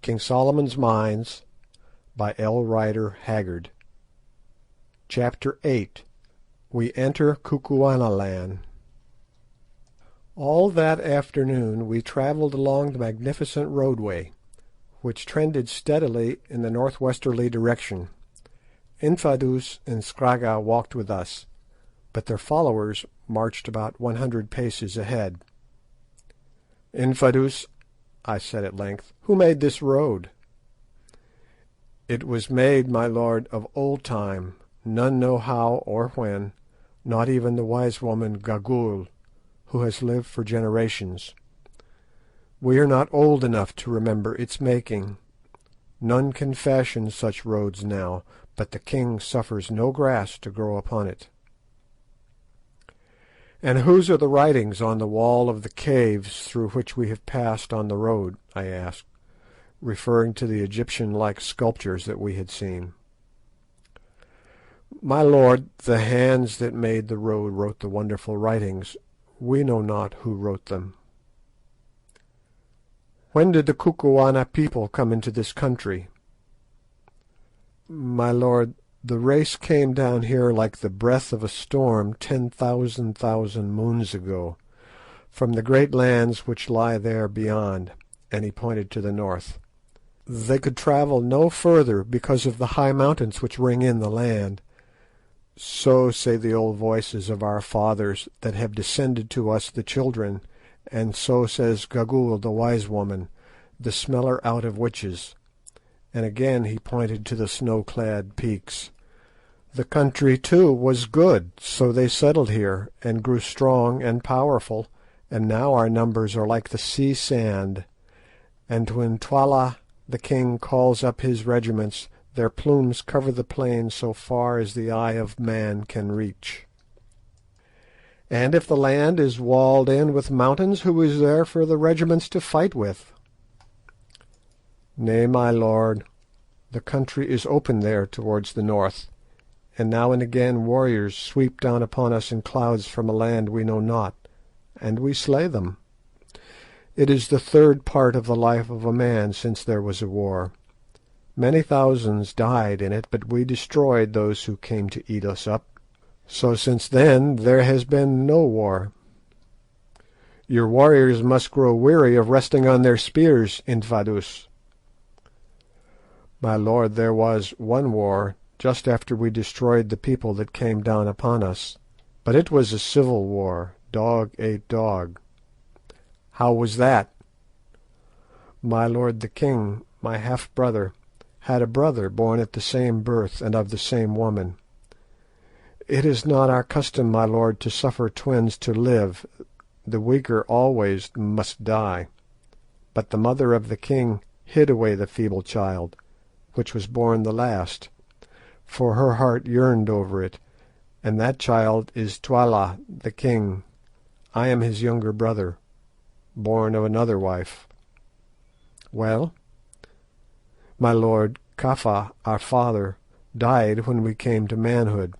King Solomon's Mines, by L. Rider Haggard. Chapter 8. We Enter Kukuanaland. All that afternoon we travelled along the magnificent roadway, which trended steadily in the northwesterly direction. Infadoos and Scragga walked with us, but their followers marched about 100 paces ahead. "Infadoos," I said at length, "who made this road?" "It was made, my lord, of old time, none know how or when, not even the wise woman Gagool, who has lived for generations. We are not old enough to remember its making. None can fashion such roads now, but the king suffers no grass to grow upon it." "And whose are the writings on the wall of the caves through which we have passed on the road?" I asked, referring to the Egyptian-like sculptures that we had seen. "My lord, the hands that made the road wrote the wonderful writings. We know not who wrote them." "When did the Kukuana people come into this country?" "My lord, the race came down here like the breath of a storm 10,000 moons ago, from the great lands which lie there beyond," and he pointed to the north. "They could travel no further because of the high mountains which ring in the land. So say the old voices of our fathers that have descended to us the children, and so says Gagool the wise woman, the smeller out of witches." And again he pointed to the snow-clad peaks. "The country, too, was good, so they settled here, and grew strong and powerful, and now our numbers are like the sea sand, and when Twala the king calls up his regiments, their plumes cover the plain so far as the eye of man can reach." "And if the land is walled in with mountains, who is there for the regiments to fight with?" "Nay, my lord, the country is open there towards the north, and now and again warriors sweep down upon us in clouds from a land we know not, and we slay them. It is the third part of the life of a man since there was a war. Many thousands died in it, but we destroyed those who came to eat us up. So since then there has been no war." "Your warriors must grow weary of resting on their spears, Infadoos." "My lord, there was one war just after we destroyed the people that came down upon us, but it was a civil war, dog ate dog." "How was that?" "My lord the king, my half-brother, had a brother born at the same birth and of the same woman. It is not our custom, my lord, to suffer twins to live, the weaker always must die, but the mother of the king hid away the feeble child, which was born the last, for her heart yearned over it, and that child is Twala the king. I am his younger brother, born of another wife." "Well?" "My lord, Kafa, our father, died when we came to manhood,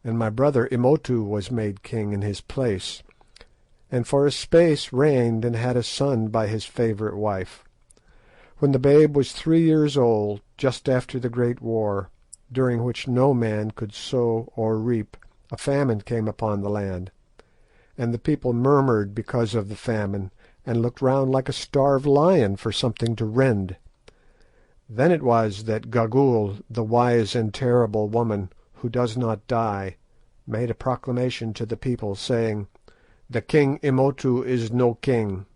and my brother Imotu was made king in his place, and for a space reigned and had a son by his favourite wife. When the babe was 3 years old, just after the great war, during which no man could sow or reap, a famine came upon the land, and the people murmured because of the famine, and looked round like a starved lion for something to rend. Then it was that Gagool, the wise and terrible woman who does not die, made a proclamation to the people, saying, 'The King Imotu is no king.'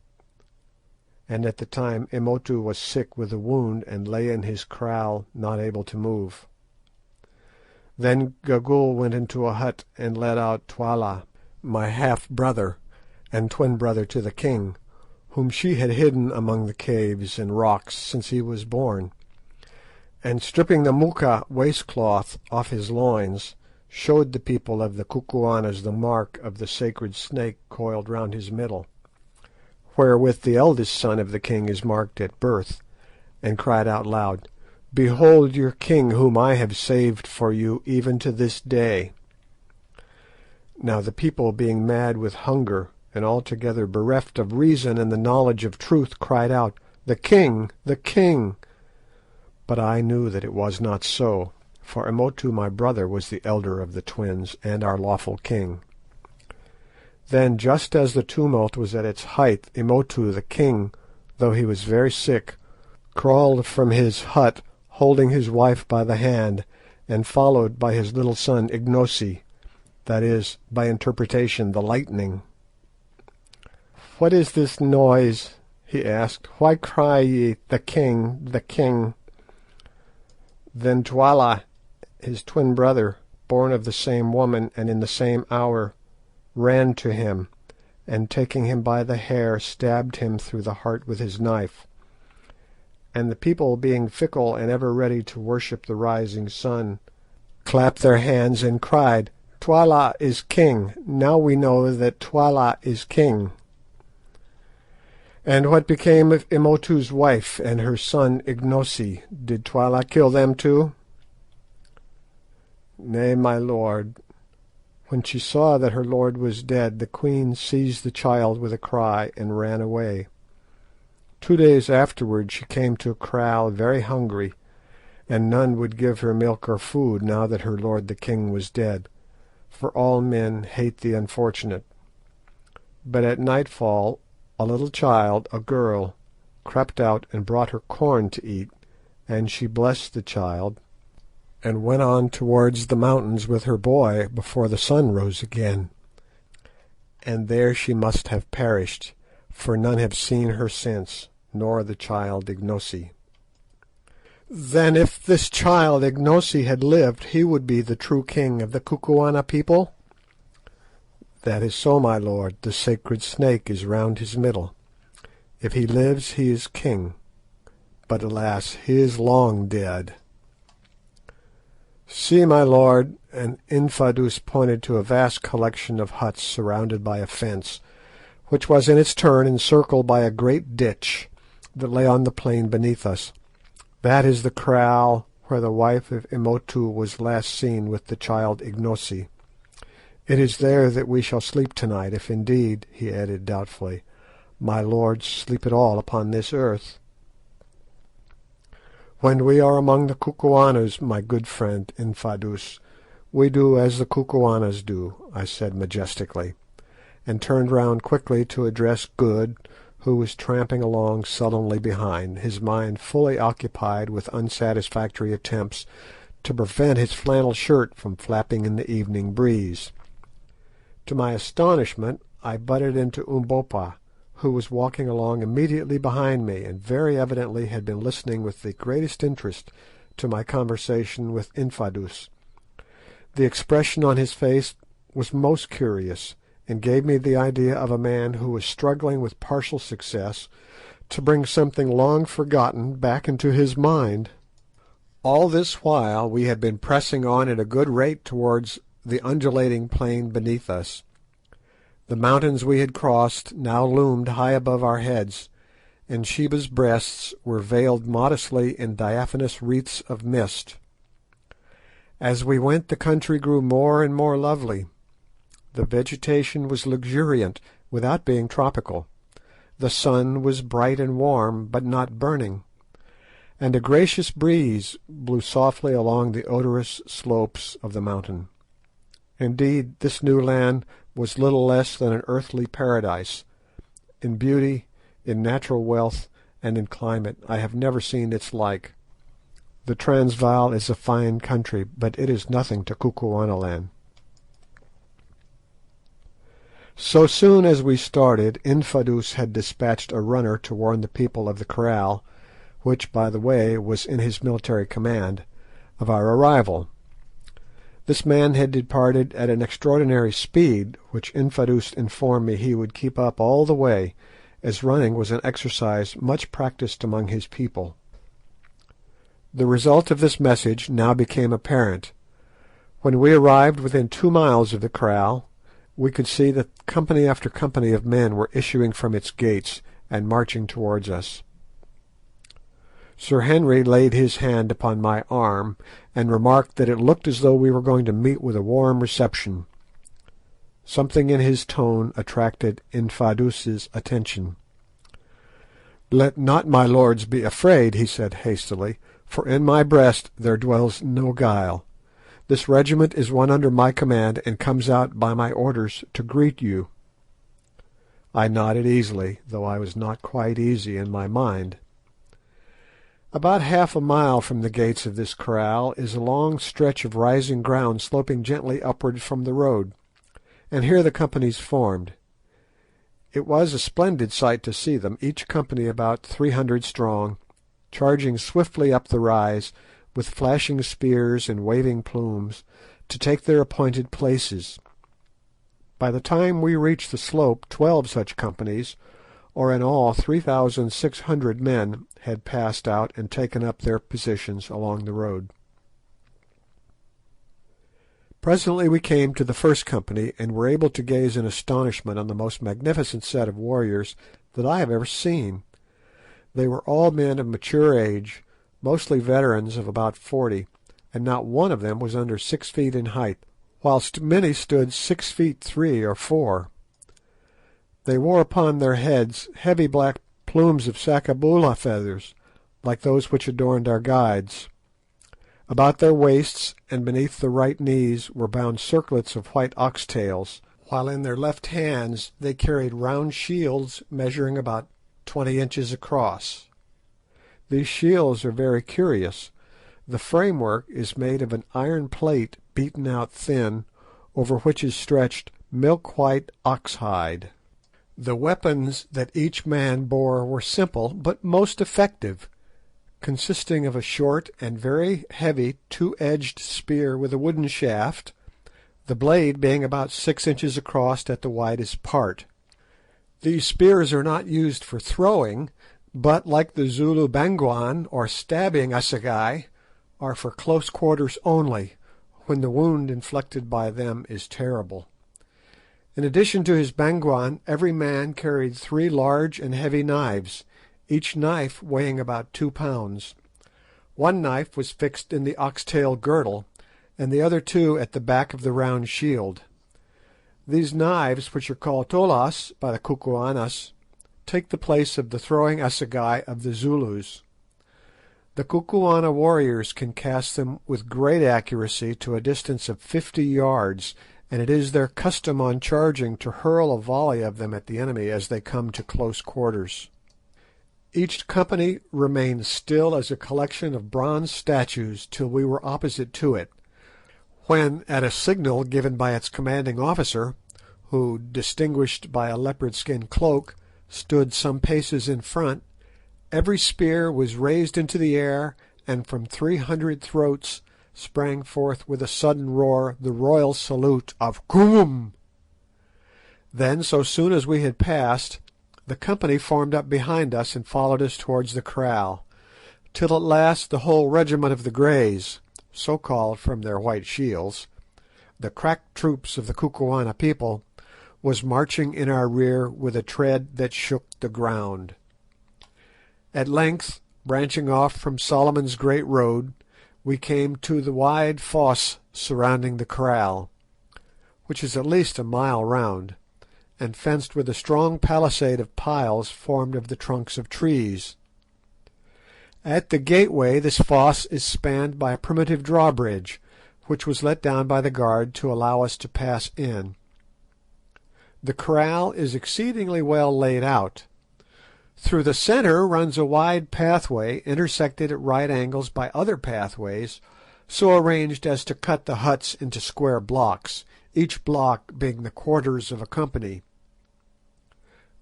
And at the time Imotu was sick with a wound and lay in his kraal not able to move. Then Gagool went into a hut and led out Twala, my half-brother and twin brother to the king, whom she had hidden among the caves and rocks since he was born, and stripping the moocha waistcloth off his loins, showed the people of the Kukuanas the mark of the sacred snake coiled round his middle, wherewith the eldest son of the king is marked at birth, and cried out loud, 'Behold your king whom I have saved for you even to this day.' Now the people, being mad with hunger and altogether bereft of reason and the knowledge of truth, cried out the king, the king!" But I knew that it was not so, for Imotu my brother was the elder of the twins, and our lawful king. Then, just as the tumult was at its height, Imotu the king, though he was very sick, crawled from his hut, holding his wife by the hand, and followed by his little son Ignosi, that is, by interpretation, the lightning. "What is this noise?" he asked. "Why cry ye, 'The king, the king'?" Then Twala, his twin brother, born of the same woman and in the same hour, ran to him, and taking him by the hair stabbed him through the heart with his knife. And the people, being fickle and ever ready to worship the rising sun, clapped their hands and cried, "Twala is king! Now we know that Twala is king!" "And what became of Imotu's wife and her son Ignosi? Did Twala kill them too?" "Nay, my lord. When she saw that her lord was dead, the queen seized the child with a cry and ran away. 2 days afterwards she came to a kraal very hungry, and none would give her milk or food now that her lord the king was dead, for all men hate the unfortunate. But at nightfall a little child, a girl, crept out and brought her corn to eat, and she blessed the child, and went on towards the mountains with her boy before the sun rose again. And there she must have perished, for none have seen her since, nor the child Ignosi." "Then if this child Ignosi had lived, he would be the true king of the Kukuana people?" "That is so, my lord. The sacred snake is round his middle. If he lives, he is king. But alas, he is long dead." "See, my lord," and Infadoos pointed to a vast collection of huts surrounded by a fence, which was in its turn encircled by a great ditch that lay on the plain beneath us. "That is the kraal where the wife of Imotu was last seen with the child Ignosi. It is there that we shall sleep tonight, if indeed," he added doubtfully, "my lords sleep at all upon this earth." "When we are among the Kukuanas, my good friend Infadoos, we do as the Kukuanas do," I said majestically, and turned round quickly to address Good, who was tramping along sullenly behind, his mind fully occupied with unsatisfactory attempts to prevent his flannel shirt from flapping in the evening breeze. To my astonishment I butted into Umbopa, who was walking along immediately behind me, and very evidently had been listening with the greatest interest to my conversation with Infadoos. The expression on his face was most curious, and gave me the idea of a man who was struggling with partial success to bring something long forgotten back into his mind. All this while we had been pressing on at a good rate towards the undulating plain beneath us. The mountains we had crossed now loomed high above our heads, and Sheba's breasts were veiled modestly in diaphanous wreaths of mist. As we went the country grew more and more lovely. The vegetation was luxuriant without being tropical. The sun was bright and warm, but not burning, and a gracious breeze blew softly along the odorous slopes of the mountain. Indeed, this new land was little less than an earthly paradise. In beauty, in natural wealth, and in climate I have never seen its like. The Transvaal is a fine country, but it is nothing to Kukuanaland. So soon as we started, Infadoos had dispatched a runner to warn the people of the kraal, which, by the way, was in his military command, of our arrival. This man had departed at an extraordinary speed, which Infadoos informed me he would keep up all the way, as running was an exercise much practised among his people. The result of this message now became apparent. When we arrived within 2 miles of the kraal, we could see that company after company of men were issuing from its gates and marching towards us. Sir Henry laid his hand upon my arm, and remarked that it looked as though we were going to meet with a warm reception. Something in his tone attracted Infadoos's attention. "Let not my lords be afraid," he said hastily, "for in my breast there dwells no guile. This regiment is one under my command, and comes out by my orders to greet you." I nodded easily, though I was not quite easy in my mind. About half a mile from the gates of this kraal is a long stretch of rising ground sloping gently upward from the road, and here the companies formed. It was a splendid sight to see them, each company about 300 strong, charging swiftly up the rise, with flashing spears and waving plumes, to take their appointed places. By the time we reached the slope 12 such companies, or in all 3,600 men, had passed out and taken up their positions along the road. Presently we came to the first company, and were able to gaze in astonishment on the most magnificent set of warriors that I have ever seen. They were all men of mature age, mostly veterans of about 40, and not one of them was under 6 feet in height, whilst many stood 6 feet 3 or 4. They wore upon their heads heavy black plumes of sakaboola feathers, like those which adorned our guides. About their waists and beneath the right knees were bound circlets of white ox-tails, while in their left hands they carried round shields measuring about 20 inches across. These shields are very curious. The framework is made of an iron plate beaten out thin, over which is stretched milk-white ox-hide. The weapons that each man bore were simple but most effective, consisting of a short and very heavy 2-edged spear with a wooden shaft, the blade being about 6 inches across at the widest part. These spears are not used for throwing, but, like the Zulu bangwan, or stabbing assegai, are for close quarters only, when the wound inflicted by them is terrible. In addition to his bangwan, every man carried 3 large and heavy knives, each knife weighing about 2 pounds. One knife was fixed in the ox-tail girdle, and the other 2 at the back of the round shield. These knives, which are called tolas by the Kukuanas, take the place of the throwing assegai of the Zulus. The Kukuana warriors can cast them with great accuracy to a distance of 50 yards, and it is their custom on charging to hurl a volley of them at the enemy as they come to close quarters. Each company remained still as a collection of bronze statues till we were opposite to it, when, at a signal given by its commanding officer, who, distinguished by a leopard-skin cloak, stood some paces in front, every spear was raised into the air, and from 300 throats sprang forth with a sudden roar the royal salute of "Koom!" Then, so soon as we had passed, the company formed up behind us and followed us towards the kraal, till at last the whole regiment of the Greys, so called from their white shields, the crack troops of the Kukuana people, was marching in our rear with a tread that shook the ground. At length, branching off from Solomon's Great Road, we came to the wide fosse surrounding the kraal, which is at least a mile round, and fenced with a strong palisade of piles formed of the trunks of trees. At the gateway this fosse is spanned by a primitive drawbridge, which was let down by the guard to allow us to pass in. The kraal is exceedingly well laid out. Through the centre runs a wide pathway intersected at right angles by other pathways, so arranged as to cut the huts into square blocks, each block being the quarters of a company.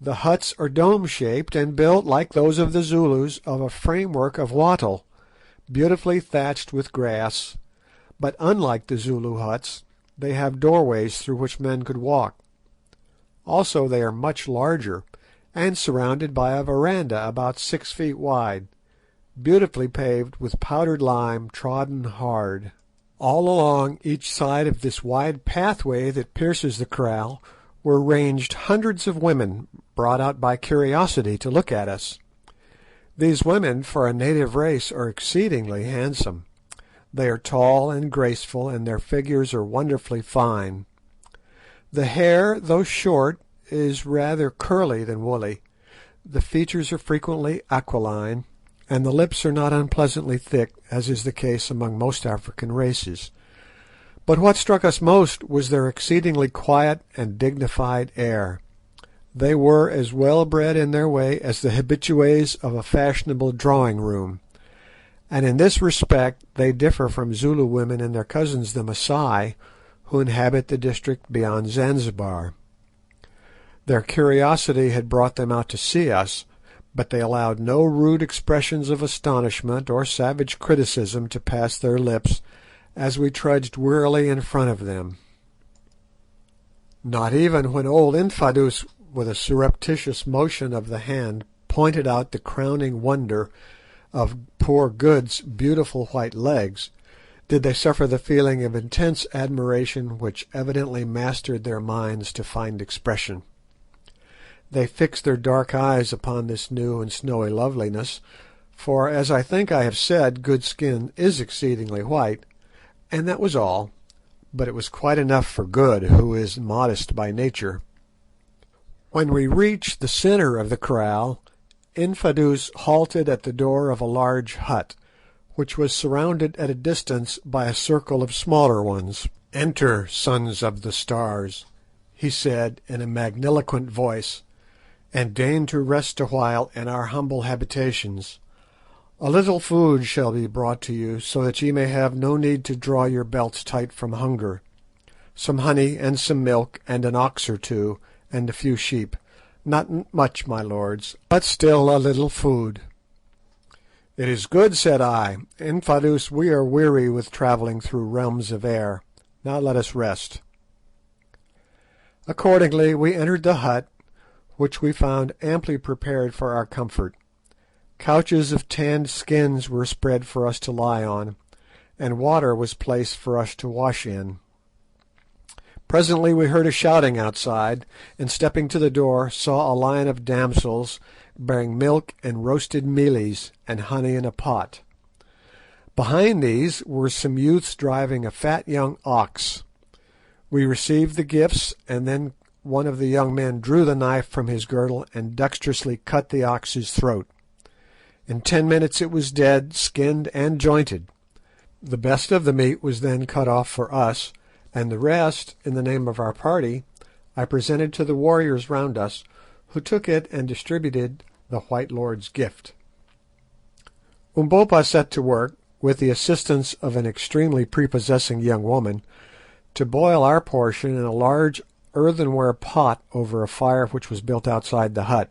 The huts are dome-shaped and built, like those of the Zulus, of a framework of wattle, beautifully thatched with grass, but unlike the Zulu huts, they have doorways through which men could walk. Also they are much larger, and surrounded by a verandah about 6 feet wide, beautifully paved with powdered lime trodden hard. All along each side of this wide pathway that pierces the kraal were ranged hundreds of women, brought out by curiosity to look at us. These women, for a native race, are exceedingly handsome. They are tall and graceful, and their figures are wonderfully fine. The hair, though short, is rather curly than woolly. the features are frequently aquiline, and the lips are not unpleasantly thick, as is the case among most African races. But what struck us most was their exceedingly quiet and dignified air. They were as well bred in their way as the habitués of a fashionable drawing-room, and in this respect they differ from Zulu women and their cousins the Masai, who inhabit the district beyond Zanzibar. Their curiosity had brought them out to see us, but they allowed no rude expressions of astonishment or savage criticism to pass their lips as we trudged wearily in front of them. Not even when old Infadoos, with a surreptitious motion of the hand, pointed out the crowning wonder of poor Good's beautiful white legs, did they suffer the feeling of intense admiration which evidently mastered their minds to find expression. They fixed their dark eyes upon this new and snowy loveliness, for, as I think I have said, Good's skin is exceedingly white, and that was all, but it was quite enough for Good, who is modest by nature. When we reached the centre of the kraal, Infadoos halted at the door of a large hut, which was surrounded at a distance by a circle of smaller ones. "Enter, sons of the stars," he said in a magniloquent voice, "and deign to rest awhile in our humble habitations. A little food shall be brought to you, so that ye may have no need to draw your belts tight from hunger. Some honey and some milk, and an ox or two, and a few sheep. Not much, my lords, but still a little food." "It is good," said I. "Infadoos, we are weary with travelling through realms of air. Now let us rest." Accordingly we entered the hut, which we found amply prepared for our comfort. Couches of tanned skins were spread for us to lie on, and water was placed for us to wash in. Presently we heard a shouting outside, and stepping to the door saw a line of damsels bearing milk and roasted mealies and honey in a pot. Behind these were some youths driving a fat young ox. We received the gifts, and then one of the young men drew the knife from his girdle and dexterously cut the ox's throat. In 10 minutes it was dead, skinned and jointed. The best of the meat was then cut off for us, and the rest, in the name of our party, I presented to the warriors round us, who took it and distributed the white lord's gift. Umbopa set to work, with the assistance of an extremely prepossessing young woman, to boil our portion in a large earthenware pot over a fire which was built outside the hut,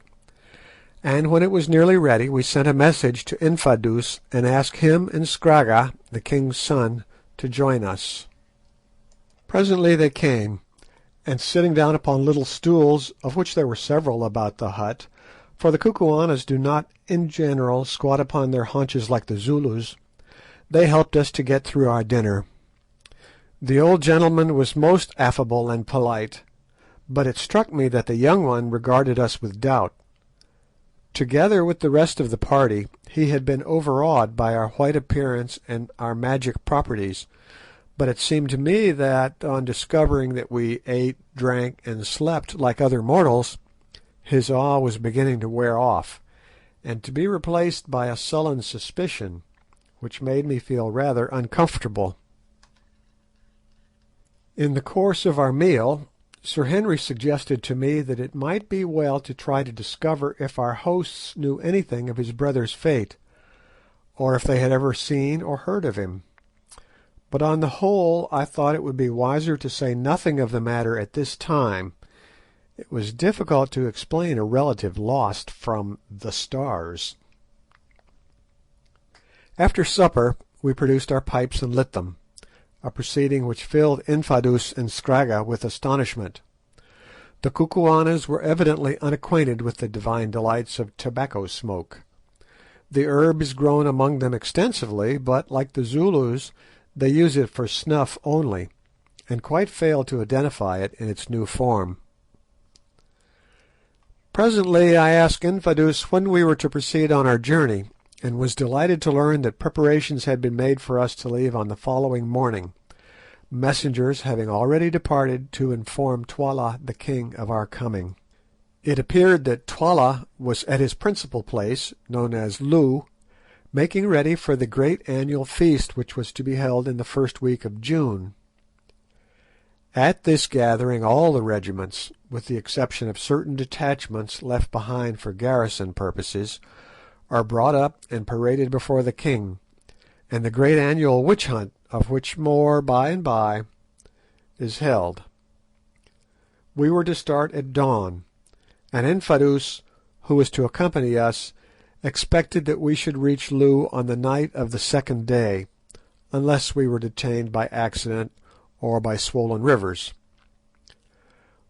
and when it was nearly ready we sent a message to Infadoos and asked him and Scragga, the king's son, to join us. Presently they came, and sitting down upon little stools, of which there were several about the hut, for the Kukuanas do not in general squat upon their haunches like the Zulus, they helped us to get through our dinner. The old gentleman was most affable and polite, but it struck me that the young one regarded us with doubt. Together with the rest of the party, he had been overawed by our white appearance and our magic properties, but it seemed to me that, on discovering that we ate, drank, and slept like other mortals, his awe was beginning to wear off, and to be replaced by a sullen suspicion, which made me feel rather uncomfortable. In the course of our meal, Sir Henry suggested to me that it might be well to try to discover if our hosts knew anything of his brother's fate, or if they had ever seen or heard of him. But on the whole I thought it would be wiser to say nothing of the matter at this time. It was difficult to explain a relative lost from the stars. After supper we produced our pipes and lit them, a proceeding which filled Infadoos and Scragga with astonishment. The Kukuanas were evidently unacquainted with the divine delights of tobacco smoke. The herb is grown among them extensively, but, like the Zulus, they use it for snuff only, and quite fail to identify it in its new form. Presently I asked Infadoos when we were to proceed on our journey, and was delighted to learn that preparations had been made for us to leave on the following morning, messengers having already departed to inform Twala the king of our coming. It appeared that Twala was at his principal place, known as Loo, making ready for the great annual feast which was to be held in the first week of June. At this gathering all the regiments, with the exception of certain detachments left behind for garrison purposes, are brought up and paraded before the king, and the great annual witch hunt, of which more by and by, is held. We were to start at dawn, and Infadoos, who was to accompany us, expected that we should reach Loo on the night of the second day, unless we were detained by accident or by swollen rivers.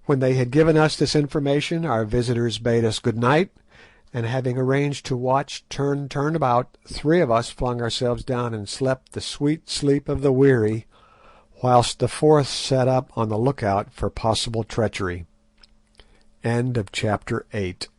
When they had given us this information, our visitors bade us good night, and having arranged to watch turn about, 3 of us flung ourselves down and slept the sweet sleep of the weary, whilst the 4th sat up on the look out for possible treachery. End of chapter 8.